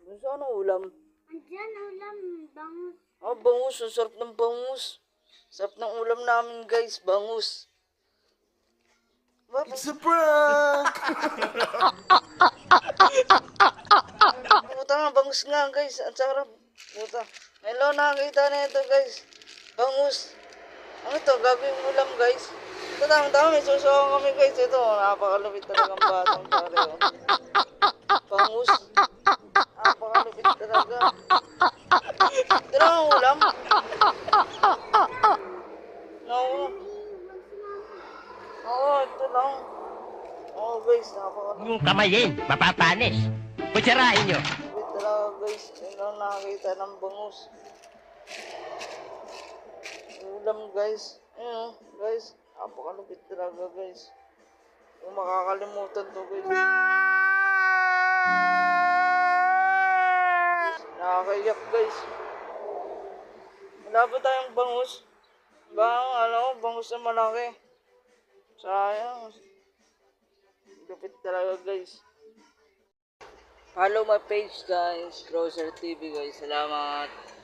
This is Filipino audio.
Saan ang ulam? Andyan, ulam, bangus. Oh, bangus. Ang sarap ng bangus. Sarap ng ulam namin, guys. Bangus. It's a prank! Puta nga, bangus nga, guys. Ang sarap. Puta. Hello, nakakita na ito, guys. Bangus. Ano ito? Gagawin ulam, guys. Ito, tama-tama. May susukan kami, guys. Ito, napakalupit talagang batang pare. Oh. Bangus. Napakalupit talaga. Ito lang ang ulam. No. Oo, ito lang. Oo, guys. Napakalupit Yung kamayin, mapapanis. Kutsarain nyo. talaga, guys. Ito lang nakakita ng bangus. Ulam, guys. Ayun, guys. Napakalupit talaga, guys. Kung makakalimutan to, guys. Nakakaiyak, guys. Wala ba tayong bangus? Bangus na malaki. Sayang. Lupit talaga, guys. Follow my page, guys. Grocer TV, guys. Salamat.